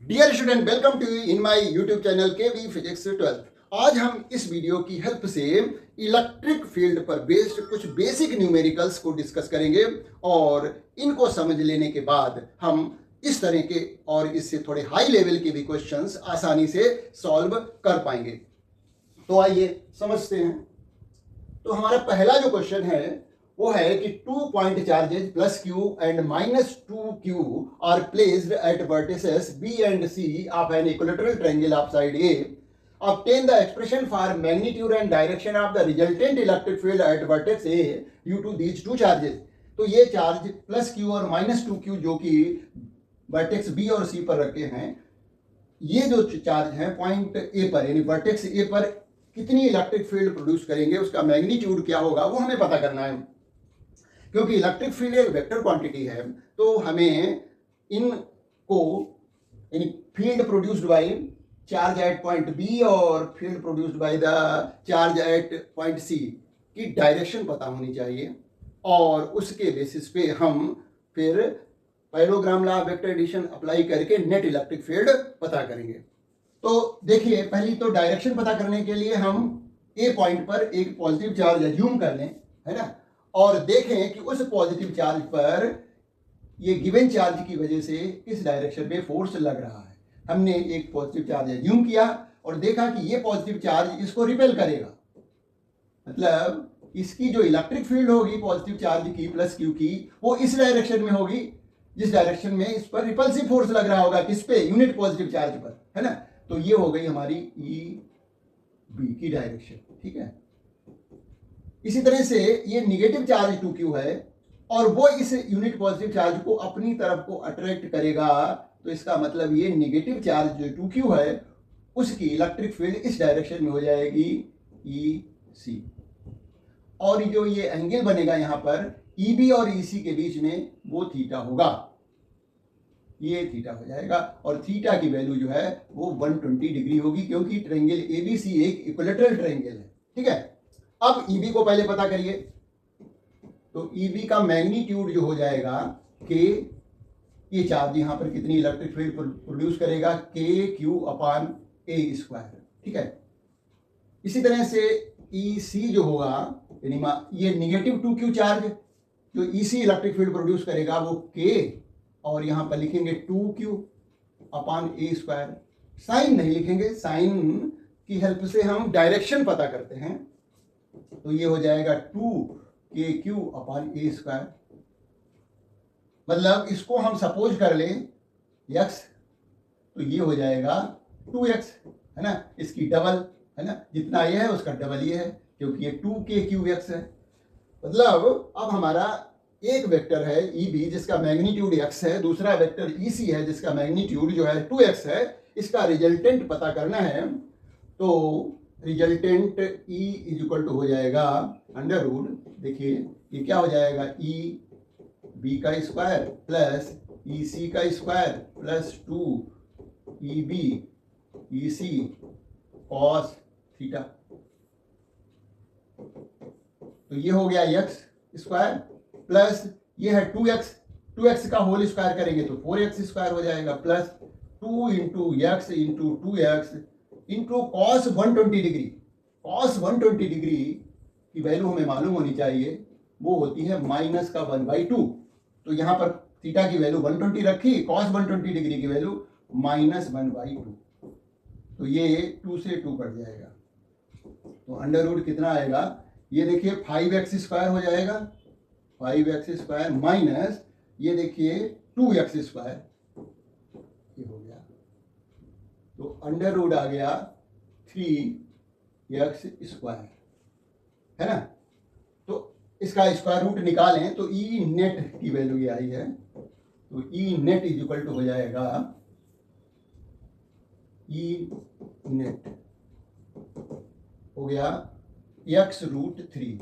Dear student, welcome to in my YouTube channel KV physics 12। आज हम इस video की हेल्प से इलेक्ट्रिक फील्ड पर बेस्ड कुछ बेसिक न्यूमेरिकल्स को डिस्कस करेंगे और इनको समझ लेने के बाद हम इस तरह के और इससे थोड़े हाई लेवल के भी क्वेश्चंस आसानी से सॉल्व कर पाएंगे। तो आइए समझते हैं। तो हमारा पहला जो क्वेश्चन है वो है कि 2 point charges plus Q and minus 2q are placed at vertices B and C of an equilateral triangle of side a. obtain the expression for magnitude and direction of the resultant electric field at vertex A due to these two charges। तो ये charge plus Q और minus 2q जो कि vertex B और सी पर रखे हैं, ये जो चार्ज हैं पॉइंट ए पर यानी वर्टेक्स ए पर कितनी इलेक्ट्रिक फील्ड प्रोड्यूस करेंगे, उसका मैग्नीट्यूड क्या होगा वो हमें पता करना है। क्योंकि इलेक्ट्रिक फील्ड एक वेक्टर क्वांटिटी है तो हमें इनको यानी field produced by charge at point B और field produced by the charge at point C की डायरेक्शन पता होनी चाहिए और उसके बेसिस पे हम फिर parallelogram law of vector addition apply करके नेट इलेक्ट्रिक फील्ड पता करेंगे। तो देखिए, पहली तो डायरेक्शन पता करने के लिए हम ए पॉइंट पर एक पॉजिटिव चार्ज एज्यूम कर लें, है ना, और देखें कि उस पॉजिटिव चार्ज पर ये गिवन चार्ज की वजह से इस डायरेक्शन में फोर्स लग रहा है। हमने एक पॉजिटिव चार्ज एज्यूम किया और देखा कि ये पॉजिटिव चार्ज इसको रिपेल करेगा, मतलब इसकी जो इलेक्ट्रिक फील्ड होगी पॉजिटिव चार्ज की प्लस क्यू की, वो इस डायरेक्शन में होगी जिस डायरेक्शन में इस पर रिपल्सिव फोर्स लग रहा होगा, किस पे, यूनिट पॉजिटिव चार्ज पर, है ना। तो ये हो गई हमारी ई बी की डायरेक्शन, ठीक है। इसी तरह से ये निगेटिव चार्ज 2q है और वो इस यूनिट पॉजिटिव चार्ज को अपनी तरफ को अट्रैक्ट करेगा, तो इसका मतलब ये निगेटिव चार्ज जो 2q है उसकी इलेक्ट्रिक फील्ड इस डायरेक्शन में हो जाएगी ई सी, और जो ये एंगल बनेगा यहाँ पर ई बी और ई सी के बीच में वो थीटा होगा, ये थीटा हो जाएगा और थीटा की वैल्यू जो है वो 120 डिग्री होगी क्योंकि ट्रायंगल एबीसी एक इक्विलेटरल ट्रायंगल है, ठीक है। अब ईबी को पहले पता करिए। तो ईबी का मैग्नीट्यूड जो हो जाएगा के, ये चार्ज यहाँ पर कितनी इलेक्ट्रिक फील्ड प्रोड्यूस करेगा, के क्यू अपान ए स्क्वायर, ठीक है। इसी तरह से ई सी जो होगा यानी ये निगेटिव 2q चार्ज जो ई सी इलेक्ट्रिक फील्ड प्रोड्यूस करेगा वो के, और यहाँ पर लिखेंगे 2q अपान ए स्क्वायर। साइन नहीं लिखेंगे, साइन की हेल्प से हम डायरेक्शन पता करते हैं। तो ये हो जाएगा 2kq अपान ए स्क्वायर, मतलब इसको हम सपोज कर लें x, तो ये हो जाएगा 2x, है ना, इसकी डबल, है ना, जितना ये है उसका डबल ये है क्योंकि ये 2kqx है। मतलब अब हमारा एक वेक्टर है ई बी जिसका मैग्नीट्यूड x है, दूसरा वेक्टर ई सी है जिसका मैग्नीट्यूड जो है 2x है, इसका रिजल्टेंट पता करना है। तो resultant E is equal to हो जाएगा अंडर रूट, देखिए ये क्या हो जाएगा, ई बी का स्क्वायर प्लस ई सी का square plus 2 E B E C cos theta. तो ये हो गया एक्स स्क्वायर प्लस ये है 2x का होल स्क्वायर करेंगे तो 4x स्क्वायर हो जाएगा plus 2 into x into 2x into cos 120 degree. Cos 120 degree की वैल्यू हमें मालूम होनी चाहिए, वो होती है माइनस का 1/2। तो यहाँ पर थीटा की वैल्यू 120 रखी, कॉस 120 डिग्री की वैल्यू माइनस 1/2, तो ये 2 से 2 कट जाएगा। तो अंडर रूट कितना आएगा, ये देखिए 5x स्क्वायर हो जाएगा, 5x स्क्वायर माइनस ये देखिए 2x स्क्वायर, ये हो गया। तो अंडर रूट आ गया 3x स्क्वायर, है ना। तो इसका स्क्वायर रूट निकालें तो ई नेट की वैल्यू ये आई है, तो E net is equal to हो जाएगा ई नेट हो गया x रूट 3,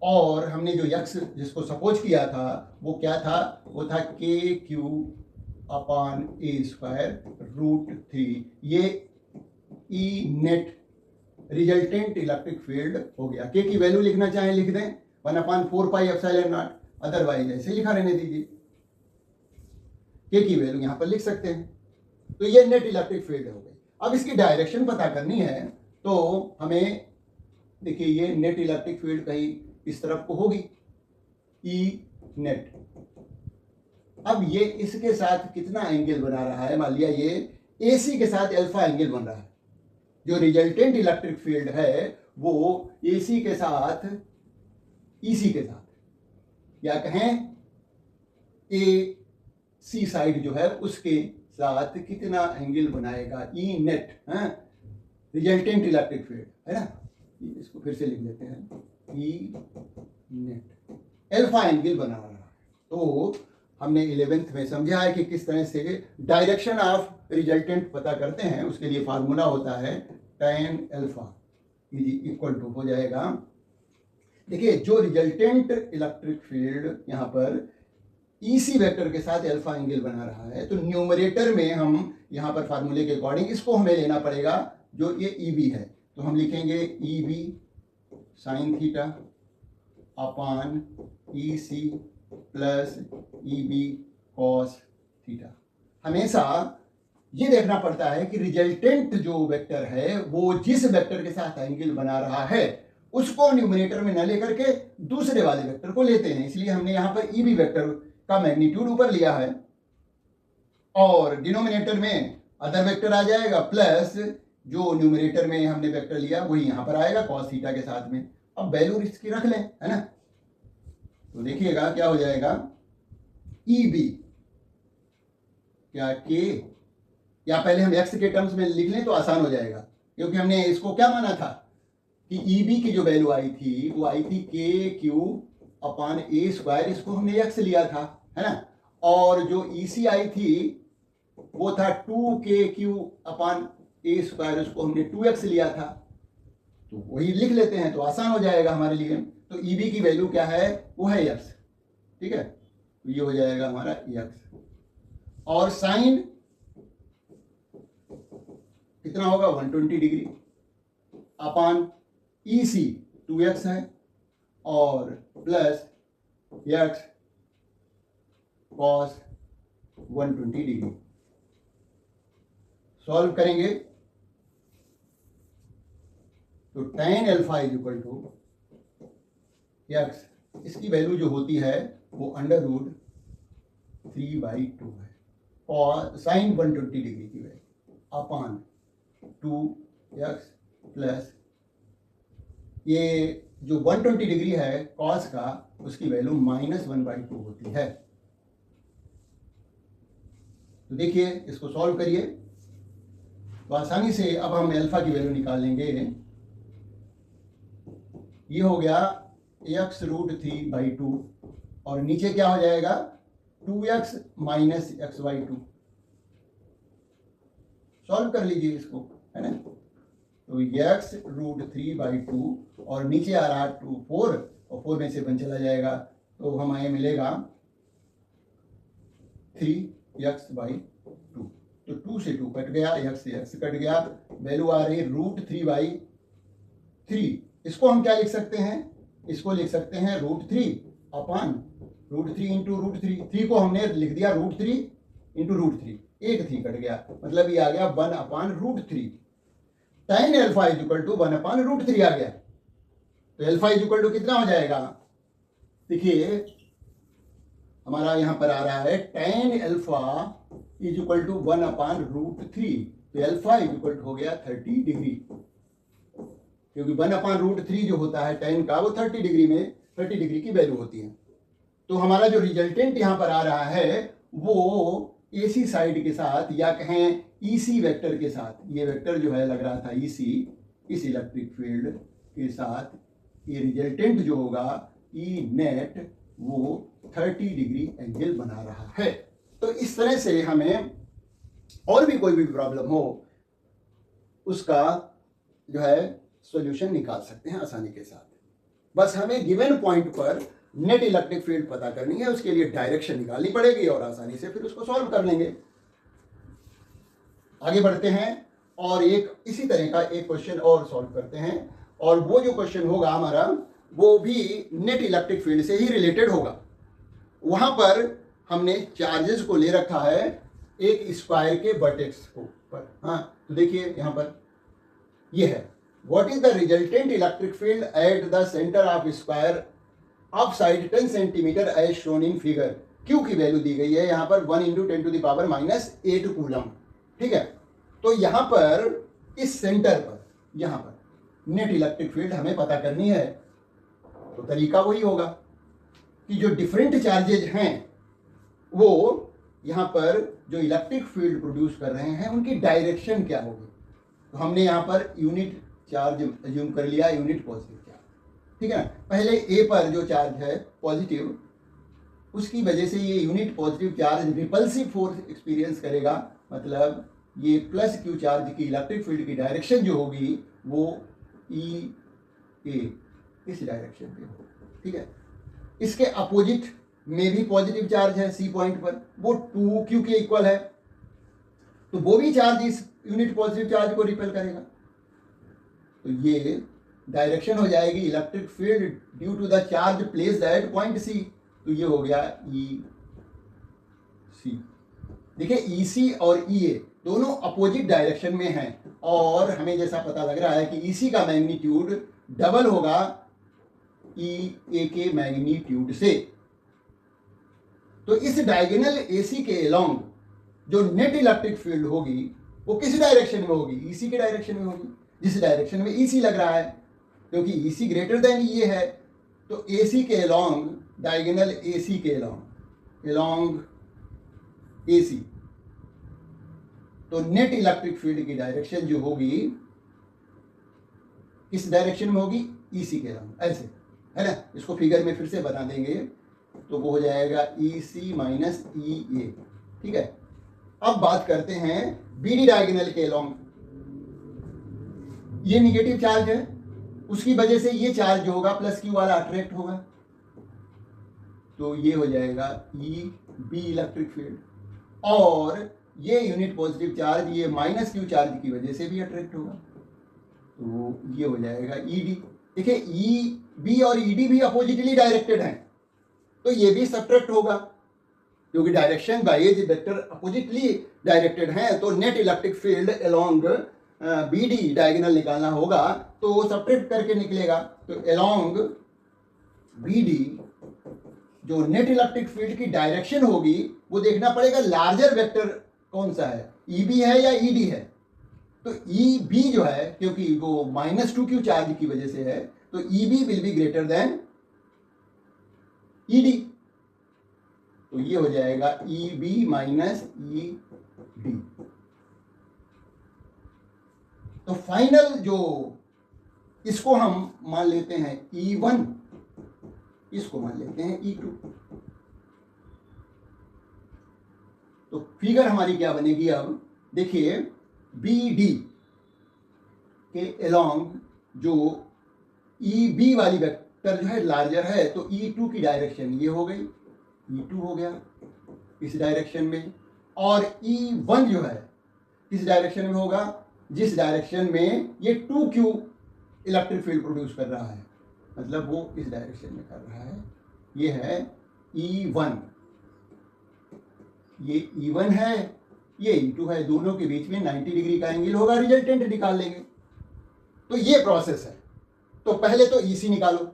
और हमने जो x जिसको सपोज किया था वो क्या था, वो था के क्यू अपान ए स्क्वायर रूट 3। ये E net resultant electric field हो गया। के की वैल्यू लिखना चाहें लिख दें 1/4 पाई एप्सिलॉन नॉट, अदरवाइज ऐसे लिखा रहने दीजिए। के की वैल्यू यहां पर लिख सकते हैं तो ये नेट इलेक्ट्रिक फील्ड हो गई। अब इसकी डायरेक्शन पता करनी है तो हमें देखिए ये नेट इलेक्ट्रिक फील्ड कहीं इस तरफ को होगी, ई नेट। अब ये इसके साथ कितना एंगल बना रहा है, मान लिया ये एसी के साथ अल्फा एंगल बन रहा है। जो रिजल्टेंट इलेक्ट्रिक फील्ड है वो एसी के साथ ईसी के साथ या कहें ए सी साइड जो है उसके साथ कितना एंगल बनाएगा, E net, resultant electric field है ना। इसको फिर से लिख लेते हैं, ई नेट अल्फा एंगल बना रहा है। तो हमने 11th में समझा है कि किस तरह से डायरेक्शन ऑफ रिजल्टेंट पता करते हैं। उसके लिए फार्मूला होता है tan अल्फा इक्वल टू हो जाएगा, देखिए जो रिजल्टेंट इलेक्ट्रिक फील्ड यहाँ पर ईसी वेक्टर के साथ अल्फा एंगल बना रहा है, तो न्यूमरेटर में हम यहाँ पर फार्मूले के अकॉर्डिंग इसको हमें लेना पड़ेगा जो ये ईबी है। तो हम लिखेंगे EB sine theta upon EC plus EB cos theta. हमेशा ये देखना पड़ता है कि रिजल्टेंट जो वेक्टर है वो जिस वेक्टर के साथ एंगल बना रहा है उसको न्यूमरेटर में न लेकर के दूसरे वाले वेक्टर को लेते हैं। इसलिए हमने यहाँ पर ईबी वेक्टर का मैग्नीट्यूड ऊपर लिया है और डिनोमिनेटर में अदर वेक्टर आ जाएगा, प्लस जो न्यूमरेटर में हमने वेक्टर लिया वही यहाँ पर आएगा कॉस थीटा के साथ में। अब वैल्यू इसकी रख लें, है ना। तो देखिएगा क्या हो जाएगा, ईबी क्या के, या पहले हम एक्स के टर्म्स में लिख लें तो आसान हो जाएगा, क्योंकि हमने इसको क्या माना था कि ईबी की जो वैल्यू आई थी वो आई थी के क्यू अपान ए स्क्वायर, इसको हमने एक्स लिया था, है ना। और जो ईसी आई थी वो था 2k क्यू अपान ए स्क्वायर, उसको हमने 2x लिया था। तो वही लिख लेते हैं तो आसान हो जाएगा हमारे लिए। तो ईबी की वैल्यू क्या है, वो है x, ठीक है। तो ये हो जाएगा हमारा x और साइन कितना होगा 120 डिग्री अपान ईसी 2x है और plus x cos 120 degree. Solve करेंगे तो tan alpha is equal to x, इसकी वैल्यू जो होती है वो √3/2 है और साइन 120 डिग्री की वैल्यू अपान 2x प्लस ये जो 120 डिग्री है कॉस का उसकी वैल्यू -1/2 होती है। तो देखिए इसको सॉल्व करिए तो आसानी से अब हम अल्फा की वैल्यू निकाल लेंगे। ये हो गया x √3/2 और नीचे क्या हो जाएगा 2x माइनस x/2। सॉल्व कर लीजिए इसको, है ना। तो x √3/2 और नीचे आ रहा 4 और 4 में से 1 चला जाएगा तो हमें मिलेगा 3x/2। तो 2 से 2 कट गया, x से x कट गया, वैल्यू आ रही √3/3। इसको हम क्या लिख सकते हैं, इसको लिख सकते हैं √3 अपान √3 इंटू √3। 3 को हमने लिख दिया √3 इंटू √3, एक 3 कट गया, मतलब ये आ गया 1/√3। tan alpha is equal to 1/√3 आ गया। तो अल्फा इज इक्वल टू कितना हो जाएगा, देखिए हमारा यहां पर आ रहा है tan alpha is equal to 1/√3। तो अल्फा इज इक्वल टू हो गया 30 डिग्री, क्योंकि 1/√3 जो होता है tan का वो 30 डिग्री में 30 डिग्री की वैल्यू होती है। तो हमारा जो रिजल्टेंट यहां पर आ रहा है वो एसी साइड के साथ या कहें ईसी वेक्टर के साथ, ये वेक्टर जो है लग रहा था ईसी, इस इलेक्ट्रिक फील्ड के साथ ये रिजल्टेंट जो होगा ई नेट वो 30 डिग्री एंगल बना रहा है। तो इस तरह से हमें और भी कोई भी प्रॉब्लम हो उसका जो है सॉल्यूशन निकाल सकते हैं आसानी के साथ। बस हमें गिवन पॉइंट पर नेट इलेक्ट्रिक फील्ड पता करनी है, उसके लिए डायरेक्शन निकालनी पड़ेगी और आसानी से फिर उसको सॉल्व कर लेंगे। आगे बढ़ते हैं और एक इसी तरह का एक क्वेश्चन और सॉल्व करते हैं, और वो जो क्वेश्चन होगा हमारा वो भी नेट इलेक्ट्रिक फील्ड से ही रिलेटेड होगा। वहां पर हमने चार्जेस को ले रखा है एक स्क्वायर के वर्टेक्स को पर। हाँ, तो देखिए यहाँ पर ये है, what is the resultant electric field at the centre of square of side 10 centimetre as shown in figure. Q की वैल्यू दी गई है यहाँ पर 1 × 10⁻⁸ कूलम। ठीक है, तो यहाँ पर इस सेंटर पर यहाँ पर नेट इलेक्ट्रिक फील्ड हमें पता करनी है। तो तरीका वही होगा कि जो डिफरेंट चार्जेज हैं वो यहाँ पर जो इलेक्ट्रिक फील्ड प्रोड्यूस कर रहे हैं उनकी डायरेक्शन क्या होगी। तो हमने यहाँ पर यूनिट चार्ज अज्यूम कर लिया, यूनिट पॉजिटिव चार्ज। ठीक है ना, पहले ए पर जो चार्ज है पॉजिटिव, उसकी वजह से ये unit positive charge repulsive force experience करेगा, मतलब ये प्लस क्यू चार्ज की इलेक्ट्रिक फील्ड की डायरेक्शन जो होगी वो ई ए इस डायरेक्शन पे होगी। ठीक है, इसके अपोजिट में भी पॉजिटिव चार्ज है सी पॉइंट पर, वो 2q के इक्वल है, तो वो भी चार्ज इस यूनिट पॉजिटिव चार्ज को रिपेल करेगा। तो ये डायरेक्शन हो जाएगी electric field due to the charge placed at point C. तो ये हो गया ई सी। देखिए ई सी और ई ए दोनों अपोजिट डायरेक्शन में हैं और हमें जैसा पता लग रहा है कि ई सी का मैग्नीट्यूड डबल होगा ई ए के मैग्नीट्यूड से। तो इस डायगोनल एसी के अलोंग जो नेट इलेक्ट्रिक फील्ड होगी वो किस डायरेक्शन में होगी, ईसी के डायरेक्शन में होगी, जिस डायरेक्शन में ईसी लग रहा है, क्योंकि ईसी ग्रेटर देन ये है। तो एसी के अलोंग, डायगोनल एसी के अलोंग एसी, तो नेट इलेक्ट्रिक फील्ड की डायरेक्शन जो होगी किस डायरेक्शन में होगी, ईसी के अलोंग, ऐसे है ना। इसको फिगर में फिर से बता देंगे, तो वो हो जाएगा ई सी माइनस ई ए। ठीक है, अब बात करते हैं बीडी डायगोनल के अलोंग। ये निगेटिव चार्ज है, उसकी वजह से ये चार्ज जो होगा प्लस क्यू वाला अट्रैक्ट होगा, तो ये हो जाएगा ई बी इलेक्ट्रिक फील्ड। और ये यूनिट पॉजिटिव चार्ज ये माइनस क्यू चार्ज की वजह से भी अट्रैक्ट होगा, तो ये हो जाएगा ई डी। देखिए ई बी और ई डी भी अपोजिटली डायरेक्टेड हैं, तो ये भी सब्ट्रैक्ट होगा, क्योंकि direction by as vector oppositely directed है। तो net electric field along B D diagonal निकालना होगा तो वो सब्ट्रैक्ट करके निकलेगा। तो अलोंग बी डी जो नेट इलेक्ट्रिक फील्ड की डायरेक्शन होगी वो देखना पड़ेगा लार्जर वेक्टर कौन सा है, ई बी है या ई डी है। तो ई बी जो है, क्योंकि वो -2q चार्ज की वजह से है, तो E B will be greater than E D. तो ये हो जाएगा E B minus E D. तो फाइनल जो इसको हम मान लेते हैं E1, इसको मान लेते हैं E2। तो फिगर हमारी क्या बनेगी, अब देखिए BD के अलोंग जो EB वाली वेक्टर जो है लार्जर है, तो E2 की डायरेक्शन ये हो गई, E2 हो गया इस डायरेक्शन में। और E1 जो है किस डायरेक्शन में होगा, जिस डायरेक्शन में ये 2q इलेक्ट्रिक फील्ड प्रोड्यूस कर रहा है, मतलब वो इस डायरेक्शन में कर रहा है। ये है E1, ये E1 है, ये E2 है, दोनों के बीच में 90 डिग्री का एंगल होगा, रिजल्टेंट निकाल लेंगे। तो ये प्रोसेस है। तो पहले तो EC निकालो,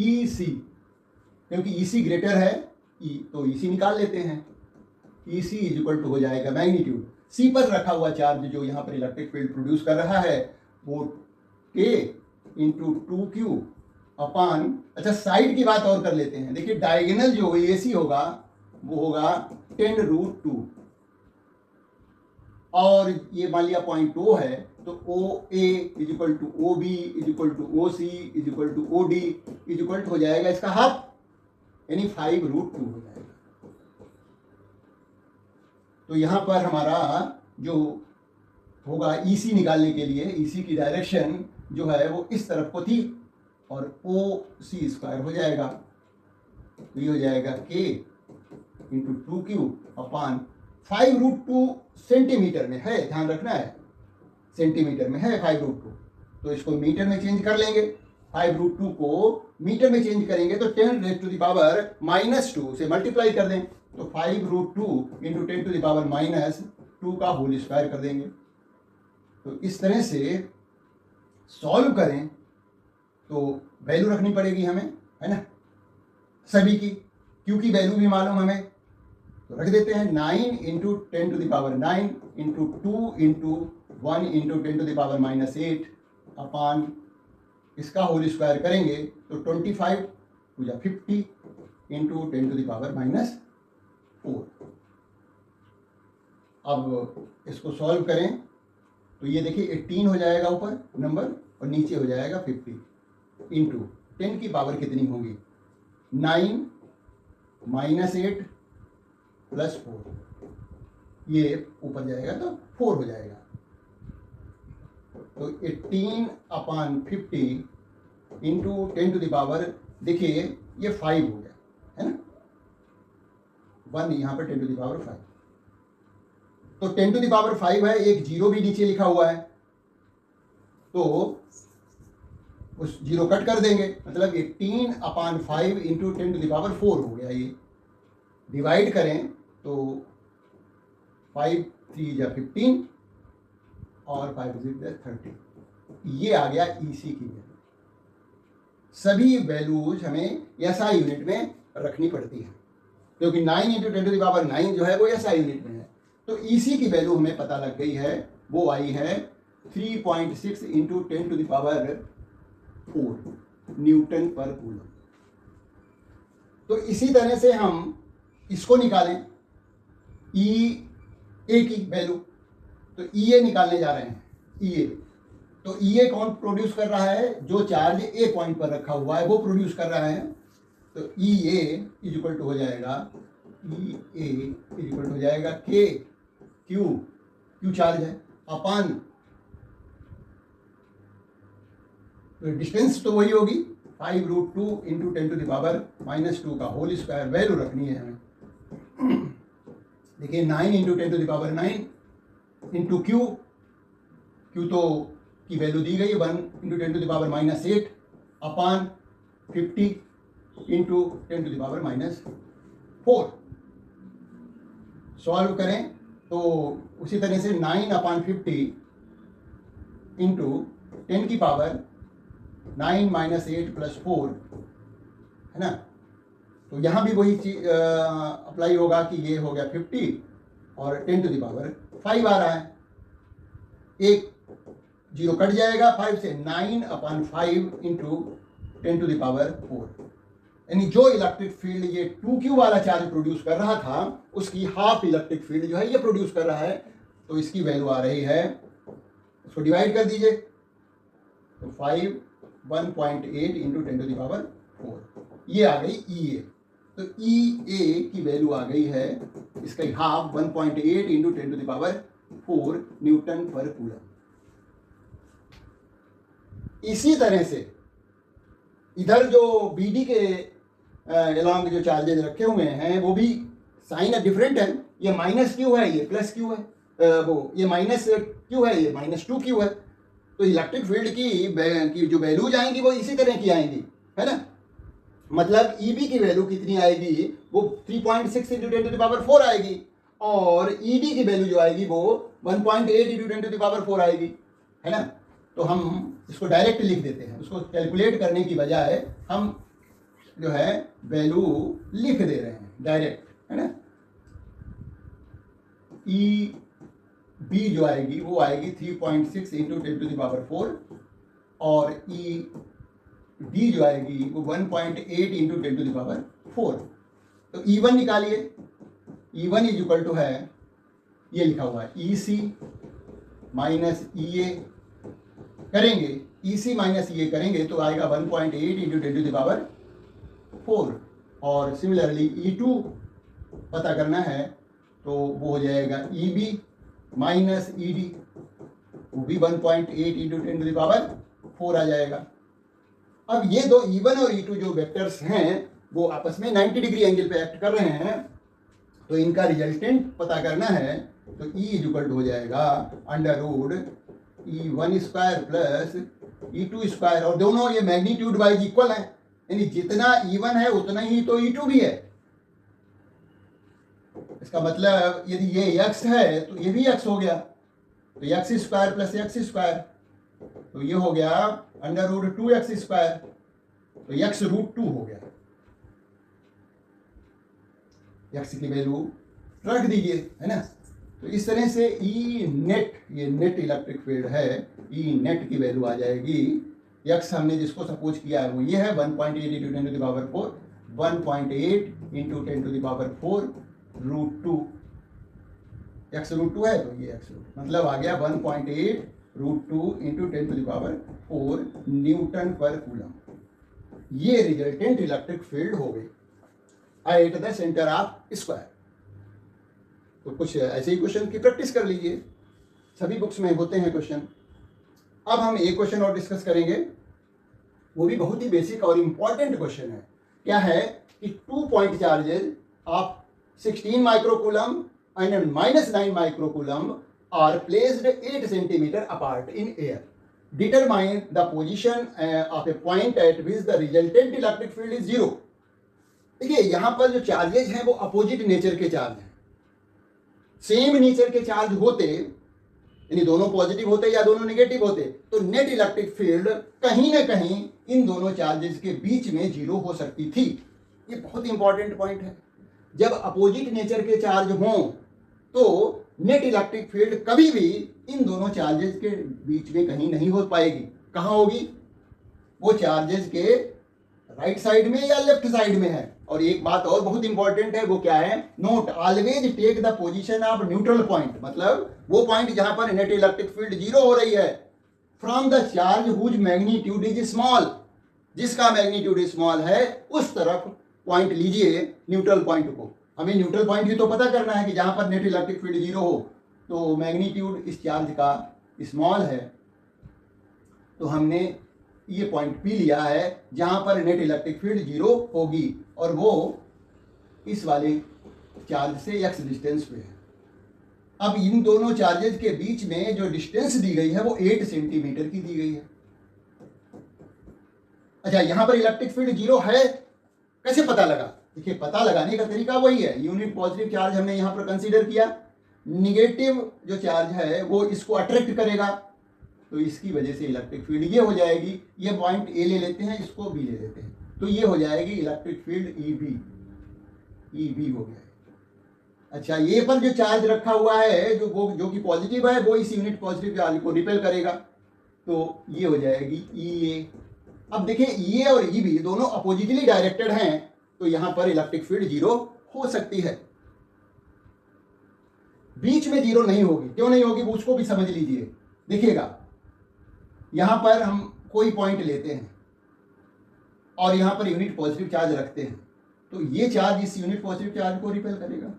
EC, क्योंकि EC ग्रेटर है E, तो EC निकाल लेते हैं। EC इज इक्वल टू हो जाएगा मैग्नीट्यूड, C पर रखा हुआ चार्ज जो यहाँ पर इलेक्ट्रिक फील्ड प्रोड्यूस कर रहा है वो K इंटू 2Q अपान, अच्छा साइड की बात और कर लेते हैं। देखिए डायगोनल जो AC होगा वो होगा 10√2, और ये मान लिया पॉइंट O है, तो OA is equal to OB is equal to OC is equal to OD is equal to हो जाएगा इसका हाफ, यानी 5√2 हो जाएगा। तो यहाँ पर हमारा जो होगा EC निकालने के लिए, EC की डायरेक्शन जो है वो इस तरफ को थी, और OC² हो जाएगा, तो ये हो जाएगा K इंटू 2Q अपान 5√2 सेंटीमीटर में है, ध्यान रखना है सेंटीमीटर में है 5√2, तो इसको मीटर में चेंज कर लेंगे। 5√2 को मीटर में चेंज करेंगे तो 10⁻⁻² से मल्टीप्लाई कर दें, तो 5√2 इंटू 10⁻⁻² का होल स्क्वायर कर देंगे। तो इस तरह से सॉल्व करें तो वैल्यू रखनी पड़ेगी हमें, है ना, सभी की, क्योंकि वैल्यू भी मालूम हमें, तो रख देते हैं 9 इंटू 10⁹ इंटू 2 इंटू 1 इंटू 10⁻⁸ अपान इसका होल स्क्वायर करेंगे तो 25 या 50 इंटू 10⁻⁻4। अब इसको सॉल्व करें तो ये देखिए 18 हो जाएगा ऊपर नंबर और नीचे हो जाएगा 50 इंटू 10 की पावर कितनी होगी 9 -8 + 4, ये ऊपर जाएगा तो 4 हो जाएगा। तो 18/50 इंटू 10⁻, देखिए ये 5 हो गया, है ना, 1 यहाँ पर 10⁵। तो 10⁵ है, एक जीरो भी नीचे लिखा हुआ है, तो उस जीरो कट कर देंगे, मतलब 18/5 इंटू 10⁴ हो गया। ये डिवाइड करें तो 5 3 जा 15 और 5 30, ये आ गया ईसी की वैल्यू। सभी वैल्यूज हमें एसआई यूनिट में रखनी पड़ती है, क्योंकि 9 इंटू 10⁹ जो है वो एसआई यूनिट में है। तो ईसी की वैल्यू हमें पता लग गई है, वो आई है 3.6 इंटू 10⁴ न्यूटन पर कूलम। तो इसी तरह से हम इसको निकालें ई ए की वैल्यू, तो ई ए निकालने जा रहे हैं। ई ए, तो ई ए कौन प्रोड्यूस कर रहा है, जो चार्ज ए पॉइंट पर रखा हुआ है वो प्रोड्यूस कर रहा है। तो E A is equal to हो जाएगा, ई ए इज इक्वल टू हो जाएगा के क्यू चार्ज है अपान, तो डिस्टेंस तो वही होगी 5√2 इंटू 10⁻⁻² का होल स्क्वायर वैल्यू रखनी है हमें। देखिए 9 इंटू 10⁻9 इंटू क्यू तो की वैल्यू दी गई 1 इंटू 10⁻⁸ अपान 50 इंटू 10⁻⁴। सॉल्व करें तो उसी तरह से 9/50 इंटू 10⁻⁹ -8 + 4, है ना। तो यहाँ भी वही चीज अप्लाई होगा कि ये हो गया 50 और 10⁵ आ रहा है, एक जीरो कट जाएगा 5 से, 9/5 इंटू 10⁴, यानी जो इलेक्ट्रिक फील्ड ये 2Q वाला चार्ज प्रोड्यूस कर रहा था उसकी हाफ इलेक्ट्रिक फील्ड जो है ये प्रोड्यूस कर रहा है। तो इसकी वैल्यू आ रही है, इसको डिवाइड कर दीजिए तो 1.8 इंटू 10⁴, ये आ गई ई ए। तो ई ए की वैल्यू आ गई है इसका हाफ 1.8 इंटू 10⁴ न्यूटन पर कूलम। इसी तरह से इधर जो बीडी के अलॉन्ग जो चार्जेज रखे हुए हैं वो भी साइन डिफरेंट है, ये -Q है, ये +Q है, वो ये -Q है, ये -2Q है। तो इलेक्ट्रिक फील्ड की जो वैल्यूज आएंगी वो इसी तरह की आएंगी, है ना। मतलब ईबी की वैल्यू कितनी आएगी, वो 3.6 इंटू 10⁴ आएगी, और ईडी की वैल्यू जो आएगी वो 1.8 इंटू 10⁴ आएगी, है ना। तो हम इसको डायरेक्ट लिख देते हैं, उसको कैलकुलेट करने की बजाय हम जो है वैल्यू लिख दे रहे हैं डायरेक्ट, है ना। ई बी जो आएगी वो आएगी 3.6 इंटू 10⁴, और ई डी जो आएगी वो 1.8 इंटू 10⁴। तो E1 निकालिए, E1 इज इक्वल टू है, ये लिखा हुआ है EC माइनस EA करेंगे, EC माइनस EA करेंगे तो आएगा 1.8 इंटू 10⁴, और सिमिलरली E2 पता करना है तो वो हो जाएगा EB माइनस ED, वो भी 1.8 इंटू 10⁴ आ जाएगा। अब ये दो E1 और E2 जो वेक्टर्स हैं वो आपस में 90 डिग्री एंगल पे एक्ट कर रहे हैं, तो इनका रिजल्टेंट पता करना है। तो E इज इक्वल टू हो जाएगा √E1² प्लस E2², और दोनों ये मैग्नीट्यूड वाइज इक्वल है, यानी जितना E1 है उतना ही तो E2 भी है। इसका मतलब यदि ये x है तो ये भी x हो गया, तो x square plus x square, तो ये हो गया अंडर रूट 2x स्क्वायर, तो x रूट 2 हो गया। x की वैल्यू रख दीजिए, है ना। तो इस तरह से ई नेट, ये नेट इलेक्ट्रिक फील्ड है, ई नेट की वैल्यू आ जाएगी, x हमने जिसको सपोज किया है वो ये है 1.8 into 10 to the power 4, 1.8 into 10 to the power 4 root 2, x root 2 है तो ये x रूट, मतलब आ गया 1.8 root 2 into 10 to the power 4 newton पर कूलम। ये रिजल्टेंट इलेक्ट्रिक फील्ड हो गई at the centre of square. तो कुछ ऐसे ही क्वेश्चन की प्रैक्टिस कर लीजिए, सभी बुक्स में होते हैं क्वेश्चन। अब हम एक क्वेश्चन और डिस्कस करेंगे, वो भी बहुत ही बेसिक और इंपॉर्टेंट क्वेश्चन है। क्या है कि 2 point charges of 16 microcoulomb and -9 microcoulomb are placed 8 centimetre apart in air. Determine the position of a point at which the resultant electric field is 0। देखिए यहाँ पर जो चार्जेज हैं वो अपोजिट नेचर के चार्ज हैं। सेम नेचर के charge होते, यानी दोनों पॉजिटिव होते या दोनों नेगेटिव होते, तो नेट इलेक्ट्रिक फील्ड कहीं ना कहीं इन दोनों चार्जेस के बीच में 0 हो सकती थी। ये बहुत इंपॉर्टेंट पॉइंट है। जब अपोजिट नेचर के चार्ज हों तो नेट इलेक्ट्रिक फील्ड कभी भी इन दोनों चार्जेस के बीच में कहीं नहीं हो पाएगी। कहाँ होगी? वो चार्जेस के राइट साइड में या लेफ्ट साइड में है। और एक बात और बहुत इंपॉर्टेंट है, वो क्या है? Note always take the position of neutral point, मतलब वो पॉइंट जहां पर नेट इलेक्ट्रिक फील्ड 0 हो रही है, from the charge whose magnitude is small. जिसका मैग्नीट्यूड स्मॉल है उस तरफ पॉइंट लीजिए, न्यूट्रल पॉइंट को। हमें न्यूट्रल पॉइंट भी तो पता करना है कि जहां पर नेट इलेक्ट्रिक फील्ड 0 हो, तो मैग्नीट्यूड इस चार्ज का स्मॉल है, तो हमने ये पॉइंट पी लिया है जहां पर नेट इलेक्ट्रिक फील्ड 0 होगी, और वो इस वाले चार्ज से x डिस्टेंस पे है। अब इन दोनों चार्जेस के बीच में जो डिस्टेंस दी गई है वो 8 सेंटीमीटर की दी गई है। अच्छा, यहां पर इलेक्ट्रिक फील्ड 0 है, कैसे पता लगा? देखिए, पता लगाने का तरीका वही है। यूनिट पॉजिटिव चार्ज हमने यहां पर कंसीडर किया, निगेटिव जो चार्ज है वो इसको अट्रैक्ट करेगा, तो इसकी वजह से इलेक्ट्रिक फील्ड ये हो जाएगी। ये पॉइंट ए ले लेते हैं, इसको बी ले लेते हैं, तो ये हो जाएगी इलेक्ट्रिक फील्ड ई बी हो गया। अच्छा, ये पर जो चार्ज रखा हुआ है जो कि पॉजिटिव है, वो इस यूनिट पॉजिटिव चार्ज को रिपेल करेगा, तो ये हो जाएगी ई ए। अब देखिए, ई ए और ई बी दोनों अपोजिटली डायरेक्टेड हैं, तो यहां पर इलेक्ट्रिक फील्ड 0 हो सकती है। बीच में 0 नहीं होगी। क्यों नहीं होगी उसको भी समझ लीजिए। देखिएगा, यहां पर हम कोई पॉइंट लेते हैं और यहां पर यूनिट पॉजिटिव चार्ज रखते हैं, तो ये चार्ज इस यूनिट पॉजिटिव चार्ज को रिपेल करेगा,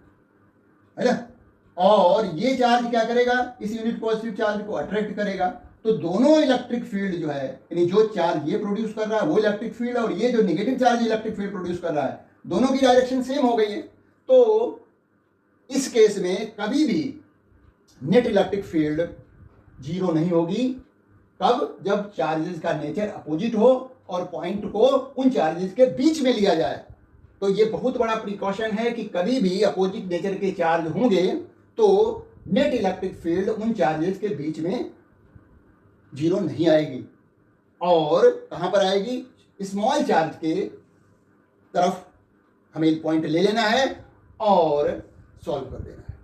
है ना, और ये चार्ज क्या करेगा? इस यूनिट पॉजिटिव चार्ज को अट्रैक्ट करेगा। तो दोनों इलेक्ट्रिक फील्ड जो है, यानी जो चार्ज ये प्रोड्यूस कर रहा है वो इलेक्ट्रिक फील्ड, और ये जो negative charge electric field produce कर रहा है, दोनों की डायरेक्शन सेम हो गई है। तो इस केस में कभी भी नेट इलेक्ट्रिक फील्ड 0 नहीं होगी। कब? जब चार्जेस का नेचर अपोजिट हो और पॉइंट को उन चार्जेस के बीच में लिया जाए। तो ये बहुत बड़ा प्रिकॉशन है कि कभी भी अपोजिट नेचर के चार्ज होंगे तो नेट इलेक्ट्रिक फील्ड उन चार्जेस के बीच में 0 नहीं आएगी। और कहां पर आएगी? स्मॉल चार्ज के तरफ हमें पॉइंट ले लेना है और सॉल्व कर देना है।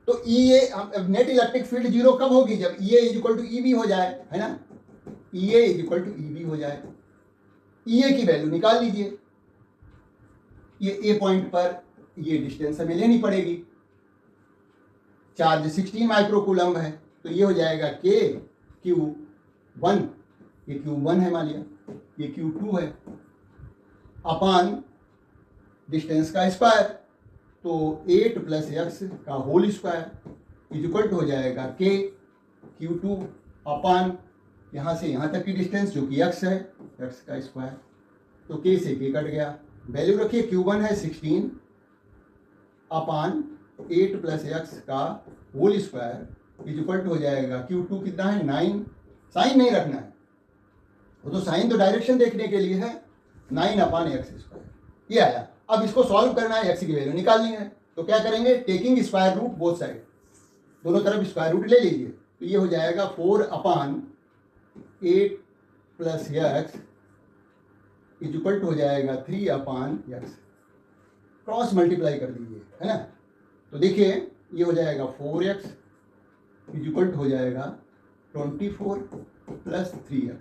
तो E A, net electric field 0 कब होगी? जब E A is equal to E B हो जाए, है ना, E A is equal to E B हो जाए। ई ए की वैल्यू निकाल लीजिए। ये ए पॉइंट पर ये डिस्टेंस हमें लेनी पड़ेगी। चार्ज 16 माइक्रोकूलम है, तो ये हो जाएगा के Q1, ये Q1 है मान लिया, ये Q2 है, अपान डिस्टेंस का स्क्वायर, तो 8 प्लस एक्स का whole square is equal to हो जाएगा के Q2 अपान यहाँ से यहाँ तक की डिस्टेंस जो कि x है, x का स्क्वायर, तो k से k कट गया। वैल्यू रखिए, Q1 है 16 अपान 8 प्लस एक्स का whole square is equal to हो जाएगा Q2 कितना है? 9। साइन नहीं रखना है, वो तो साइन तो डायरेक्शन देखने के लिए है। 9 अपान एक्स स्क्वायर, ये आया। अब इसको सॉल्व करना है, एक्स की वैल्यू निकालनी है। तो क्या करेंगे, taking square root both side, दोनों तरफ स्क्वायर रूट ले लीजिए। तो ये हो जाएगा 4/8 plus x is equal to हो जाएगा 3/x। क्रॉस मल्टीप्लाई कर दीजिए, है ना। तो देखिए ये हो जाएगा 4x इज इक्वल टू हो जाएगा 24 प्लस 3x।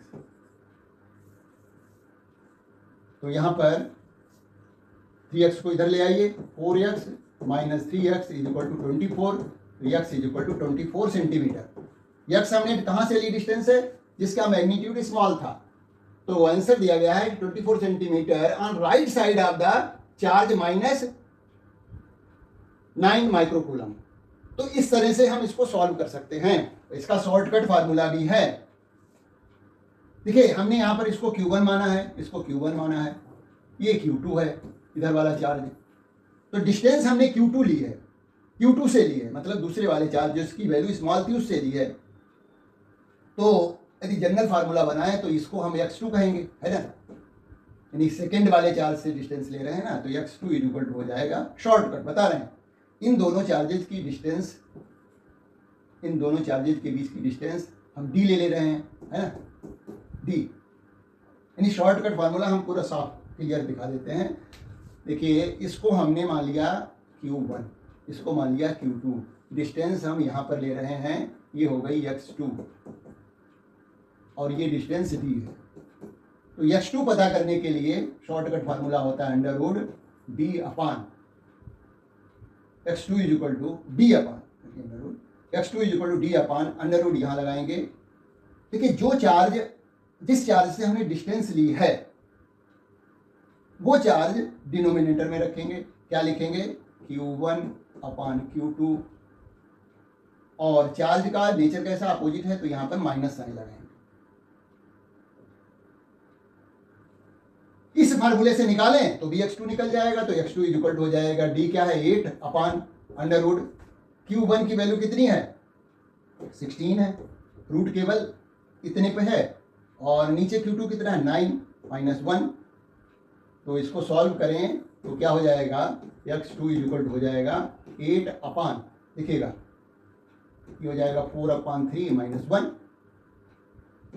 तो यहाँ पर 3x को इधर ले आइए, 4x minus 3x is equal to 24, x is equal to 24 centimetre. x हमने कहाँ से ली डिस्टेंस है, जिसका मैग्नीट्यूड स्मॉल था। तो आंसर दिया गया है 24 centimetre on right side of the charge minus 9 microcoulomb. तो इस तरह से हम इसको सॉल्व कर सकते हैं। इसका शॉर्टकट फार्मूला भी है। देखिए हमने यहां पर इसको Q1 माना है, इसको Q1 माना है, ये Q2 है इधर वाला चार्ज। तो डिस्टेंस हमने Q2 ली है, Q2 से ली है, मतलब दूसरे वाले चार्ज जिसकी वैल्यू स्मॉल थी उससे ली है। तो यदि जनरल फार्मूला बनाए तो इसको हम x2 कहेंगे, है ना। यानी सेकेंड वाले चार्ज से डिस्टेंस ले रहे हैं ना, तो x2 इक्वल टू हो जाएगा, शॉर्टकट बता रहे हैं, इन दोनों चार्जेज की डिस्टेंस, इन दोनों चार्जेज के बीच की डिस्टेंस हम d ले रहे हैं, है ना, d। यानी शॉर्टकट फार्मूला हम पूरा साफ क्लियर दिखा देते हैं। देखिए इसको हमने मान लिया Q1, इसको मान लिया Q2, डिस्टेंस हम यहाँ पर ले रहे हैं, ये हो गई x2 और ये डिस्टेंस d है। तो x2 पता करने के लिए शॉर्टकट फार्मूला होता है under root d upon x2 is equal to d upon x2 is equal to d upon under root यहाँ लगाएंगे। देखिए जो चार्ज, जिस चार्ज से हमने डिस्टेंस ली है वो चार्ज डिनोमिनेटर में रखेंगे, क्या लिखेंगे, Q1 अपान Q2, और चार्ज का नेचर कैसा, अपोजिट है, तो यहां पर माइनस साइन लगाएंगे। इस फार्मूले से निकालें तो Vx2 निकल जाएगा। तो x2 इज इक्वल टू हो जाएगा d क्या है 8 अपान अंडर रूट Q1 की वैल्यू कितनी है 16 है, रूट केवल इतने पे है, और नीचे Q2 कितना है 9 माइनस 1। तो इसको सॉल्व करें तो क्या हो जाएगा, x2 इज इक्वल टू हो जाएगा 8 अपान, देखिएगा ये हो जाएगा 4/3 माइनस 1,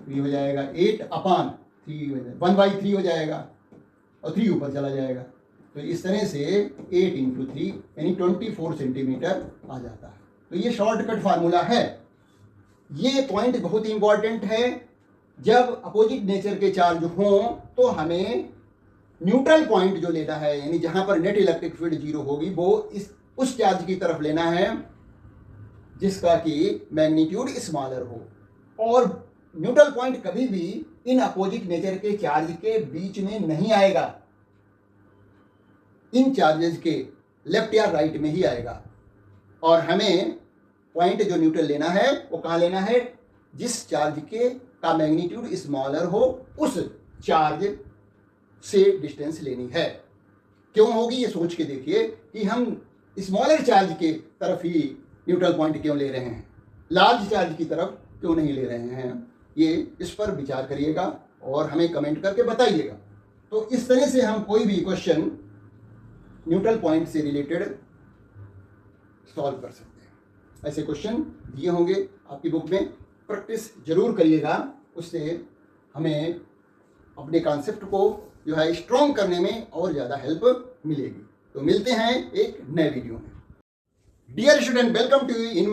ये हो जाएगा 8 अपान 3, 1/3 हो जाएगा और 3 ऊपर चला जाएगा। तो इस तरह से 8 इंटू 3 यानी 24 सेंटीमीटर आ जाता है। तो ये शॉर्टकट फार्मूला है। ये पॉइंट बहुत ही इंपॉर्टेंट है। जब अपोजिट नेचर के चार्ज हों तो हमें न्यूट्रल पॉइंट जो लेना है, यानी जहां पर नेट इलेक्ट्रिक फील्ड 0 होगी, वो उस चार्ज की तरफ लेना है जिसका कि मैग्नीट्यूड स्मॉलर हो। और न्यूट्रल पॉइंट कभी भी इन अपोजिट नेचर के चार्ज के बीच में नहीं आएगा, इन चार्जेस के लेफ्ट या राइट में ही आएगा। और हमें पॉइंट जो न्यूट्रल लेना है वो कहाँ लेना है, जिस चार्ज के का मैग्नीट्यूड स्मॉलर हो उस चार्ज से डिस्टेंस लेनी है। क्यों होगी ये सोच के देखिए कि हम स्मॉलर चार्ज के तरफ ही न्यूट्रल पॉइंट क्यों ले रहे हैं, लार्ज चार्ज की तरफ क्यों नहीं ले रहे हैं। ये इस पर विचार करिएगा और हमें कमेंट करके बताइएगा। तो इस तरह से हम कोई भी क्वेश्चन न्यूट्रल पॉइंट से रिलेटेड सॉल्व कर सकते हैं। ऐसे क्वेश्चन दिए होंगे आपकी बुक में, प्रैक्टिस जरूर करिएगा, उससे हमें अपने कॉन्सेप्ट को जो है स्ट्रॉन्ग करने में और ज़्यादा हेल्प मिलेगी। तो मिलते हैं एक नए वीडियो में। Dear student, welcome to in